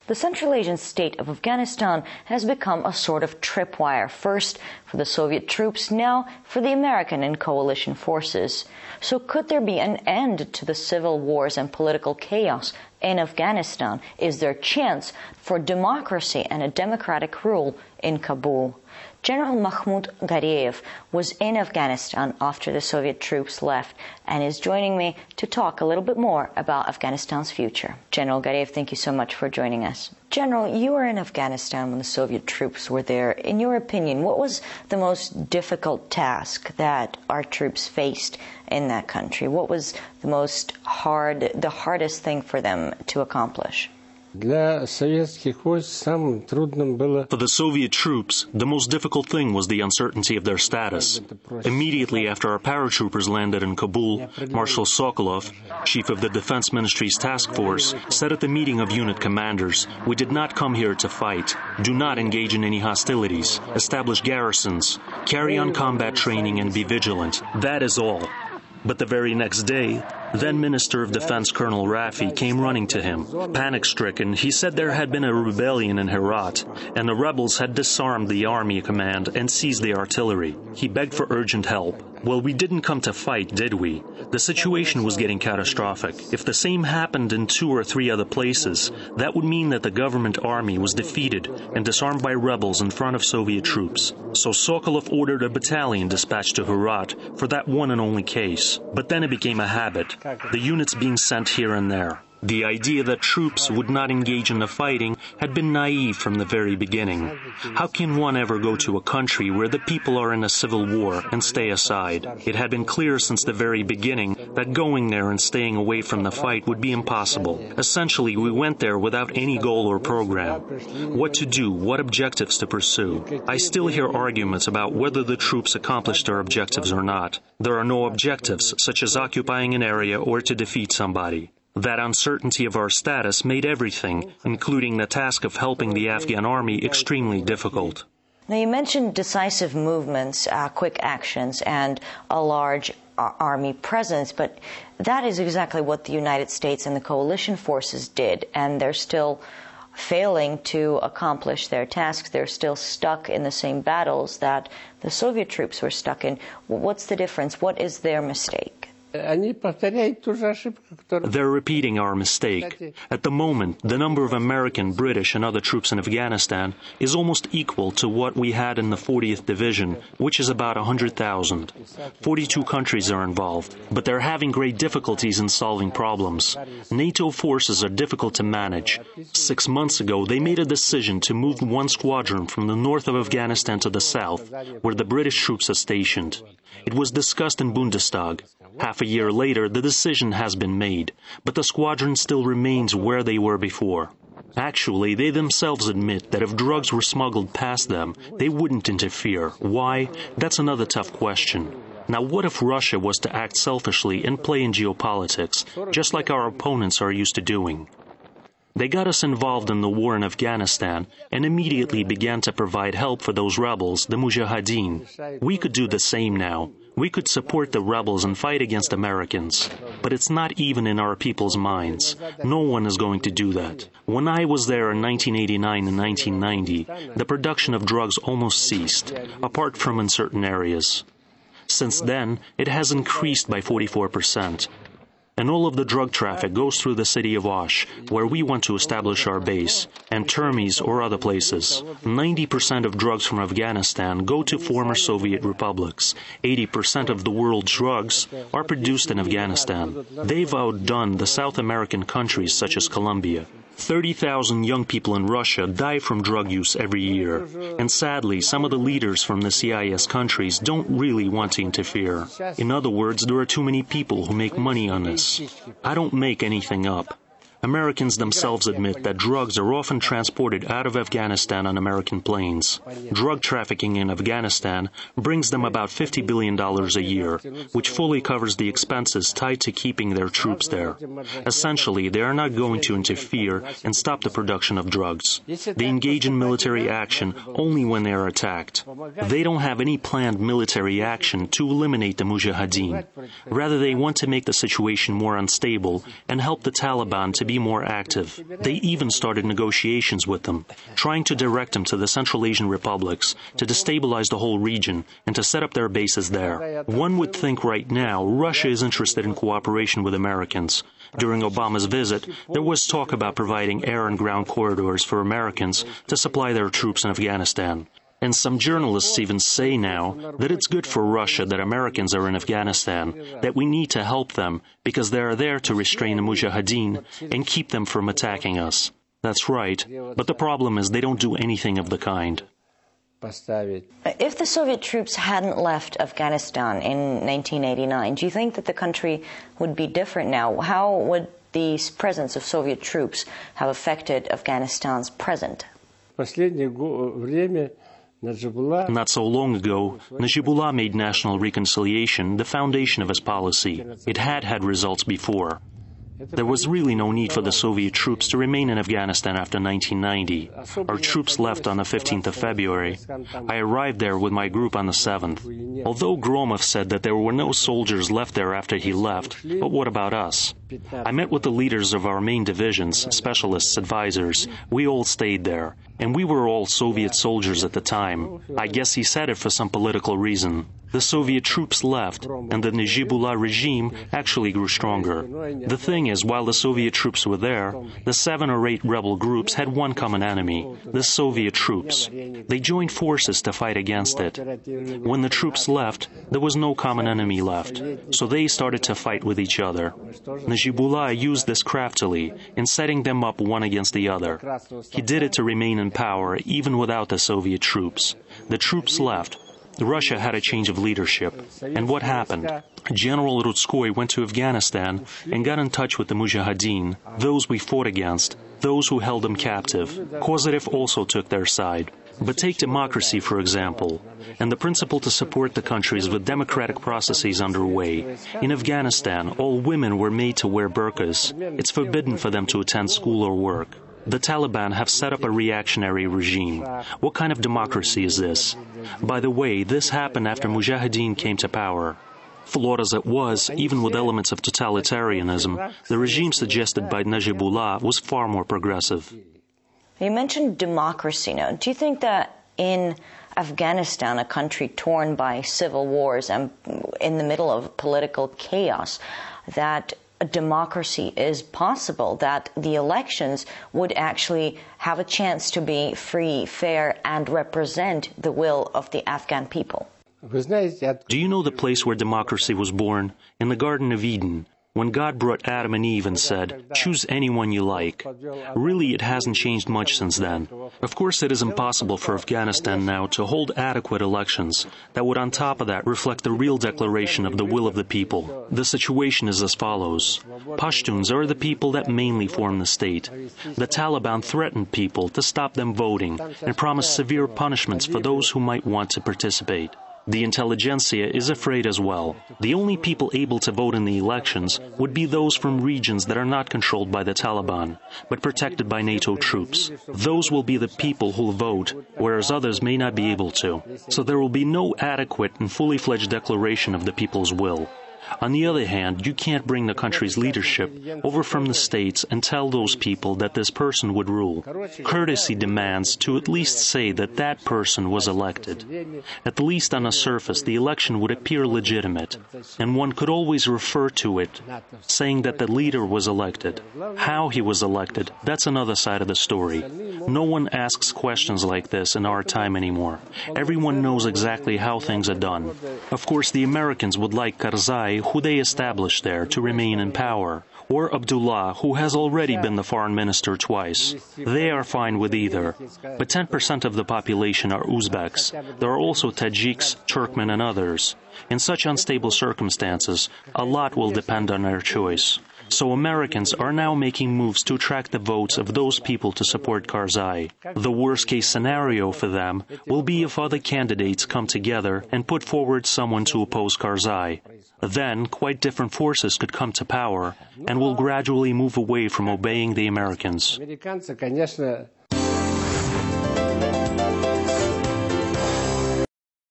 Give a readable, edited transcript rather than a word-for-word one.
The Central Asian state of Afghanistan has become a sort of tripwire, first for the Soviet troops, now for the American and coalition forces. So could there be an end to the civil wars and political chaos in Afghanistan? Is there a chance for democracy and a democratic rule in Kabul? General Mahmoud Gareev was in Afghanistan after the Soviet troops left and is joining me to talk a little bit more about Afghanistan's future. General Gareev, thank you so much for joining us. General, you were in Afghanistan when the Soviet troops were there. In your opinion, what was the most difficult task that our troops faced in that country? What was the hardest thing for them to accomplish? For the Soviet troops, the most difficult thing was the uncertainty of their status. Immediately after our paratroopers landed in Kabul, Marshal Sokolov, chief of the Defense Ministry's task force, said at the meeting of unit commanders, "We did not come here to fight. Do not engage in any hostilities. Establish garrisons. Carry on combat training and be vigilant. That is all." But the very next day, then Minister of Defense Colonel Rafi came running to him. Panic-stricken, he said there had been a rebellion in Herat, and the rebels had disarmed the army command and seized the artillery. He begged for urgent help. "Well, we didn't come to fight, did we? The situation was getting catastrophic. If the same happened in 2 or 3 other places, that would mean that the government army was defeated and disarmed by rebels in front of Soviet troops. So Sokolov ordered a battalion dispatched to Herat for that one and only case. But then it became a habit, the units being sent here and there. The idea that troops would not engage in the fighting had been naive from the very beginning. How can one ever go to a country where the people are in a civil war and stay aside? It had been clear since the very beginning that going there and staying away from the fight would be impossible. Essentially, we went there without any goal or program. What to do, what objectives to pursue. I still hear arguments about whether the troops accomplished their objectives or not. There are no objectives, such as occupying an area or to defeat somebody. That uncertainty of our status made everything, including the task of helping the Afghan army, extremely difficult. Now, you mentioned decisive movements, quick actions, and a large army presence, but that is exactly what the United States and the coalition forces did, and they're still failing to accomplish their tasks. They're still stuck in the same battles that the Soviet troops were stuck in. What's the difference? What is their mistake? They're repeating our mistake. At the moment, the number of American, British, and other troops in Afghanistan is almost equal to what we had in the 40th Division, which is about 100,000. 42 countries are involved, but they're having great difficulties in solving problems. NATO forces are difficult to manage. 6 months ago, they made a decision to move one squadron from the north of Afghanistan to the south, where the British troops are stationed. It was discussed in Bundestag. Half a year later, the decision has been made, but the squadron still remains where they were before. Actually, they themselves admit that if drugs were smuggled past them, they wouldn't interfere. Why? That's another tough question. Now, what if Russia was to act selfishly and play in geopolitics, just like our opponents are used to doing? They got us involved in the war in Afghanistan and immediately began to provide help for those rebels, the Mujahideen. We could do the same now. We could support the rebels and fight against Americans. But it's not even in our people's minds. No one is going to do that. When I was there in 1989 and 1990, the production of drugs almost ceased, apart from in certain areas. Since then, it has increased by 44%. And all of the drug traffic goes through the city of Osh, where we want to establish our base, and Termes or other places. 90% of drugs from Afghanistan go to former Soviet republics. 80% of the world's drugs are produced in Afghanistan. They've outdone the South American countries such as Colombia. 30,000 young people in Russia die from drug use every year. And sadly, some of the leaders from the CIS countries don't really want to interfere. In other words, there are too many people who make money on this. I don't make anything up. Americans themselves admit that drugs are often transported out of Afghanistan on American planes. Drug trafficking in Afghanistan brings them about $50 billion a year, which fully covers the expenses tied to keeping their troops there. Essentially, they are not going to interfere and stop the production of drugs. They engage in military action only when they are attacked. They don't have any planned military action to eliminate the Mujahideen. Rather, they want to make the situation more unstable and help the Taliban to be be more active. They even started negotiations with them, trying to direct them to the Central Asian republics, to destabilize the whole region, and to set up their bases there. One would think right now Russia is interested in cooperation with Americans. During Obama's visit, there was talk about providing air and ground corridors for Americans to supply their troops in Afghanistan. And some journalists even say now that it's good for Russia that Americans are in Afghanistan, that we need to help them because they are there to restrain the Mujahideen and keep them from attacking us. That's right, but the problem is they don't do anything of the kind. If the Soviet troops hadn't left Afghanistan in 1989, do you think that the country would be different now? How would the presence of Soviet troops have affected Afghanistan's present? Not so long ago, Najibullah made national reconciliation the foundation of his policy. It had had results before. There was really no need for the Soviet troops to remain in Afghanistan after 1990. Our troops left on the 15th of February. I arrived there with my group on the 7th. Although Gromov said that there were no soldiers left there after he left, but what about us? I met with the leaders of our main divisions, specialists, advisors. We all stayed there, and we were all Soviet soldiers at the time. I guess he said it for some political reason. The Soviet troops left, and the Najibullah regime actually grew stronger. The thing is, while the Soviet troops were there, the 7 or 8 rebel groups had one common enemy, the Soviet troops. They joined forces to fight against it. When the troops left, there was no common enemy left, so they started to fight with each other. Najibullah used this craftily in setting them up one against the other. He did it to remain in power even without the Soviet troops. The troops left. Russia had a change of leadership. And what happened? General Rudskoy went to Afghanistan and got in touch with the Mujahideen, those we fought against, those who held them captive. Kozyrev also took their side. But take democracy, for example, and the principle to support the countries with democratic processes underway. In Afghanistan, all women were made to wear burqas. It's forbidden for them to attend school or work. The Taliban have set up a reactionary regime. What kind of democracy is this? By the way, this happened after Mujahideen came to power. Flawed as it was, even with elements of totalitarianism, the regime suggested by Najibullah was far more progressive. You mentioned democracy now. Do you think that in Afghanistan, a country torn by civil wars and in the middle of political chaos, that a democracy is possible, that the elections would actually have a chance to be free, fair, and represent the will of the Afghan people? Do you know the place where democracy was born? In the Garden of Eden, when God brought Adam and Eve and said, "Choose anyone you like." Really, it hasn't changed much since then. Of course, it is impossible for Afghanistan now to hold adequate elections that would on top of that reflect the real declaration of the will of the people. The situation is as follows. Pashtuns are the people that mainly form the state. The Taliban threatened people to stop them voting and promised severe punishments for those who might want to participate. The intelligentsia is afraid as well. The only people able to vote in the elections would be those from regions that are not controlled by the Taliban, but protected by NATO troops. Those will be the people who will vote, whereas others may not be able to. So there will be no adequate and fully fledged declaration of the people's will. On the other hand, you can't bring the country's leadership over from the states and tell those people that this person would rule. Courtesy demands to at least say that that person was elected. At least on the surface, the election would appear legitimate, and one could always refer to it, saying that the leader was elected. How he was elected, that's another side of the story. No one asks questions like this in our time anymore. Everyone knows exactly how things are done. Of course, the Americans would like Karzai, who they established there, to remain in power, or Abdullah, who has already been the foreign minister twice. They are fine with either. But 10% of the population are Uzbeks. There are also Tajiks, Turkmen, and others. In such unstable circumstances, a lot will depend on their choice. So Americans are now making moves to attract the votes of those people to support Karzai. The worst-case scenario for them will be if other candidates come together and put forward someone to oppose Karzai. Then, quite different forces could come to power and will gradually move away from obeying the Americans.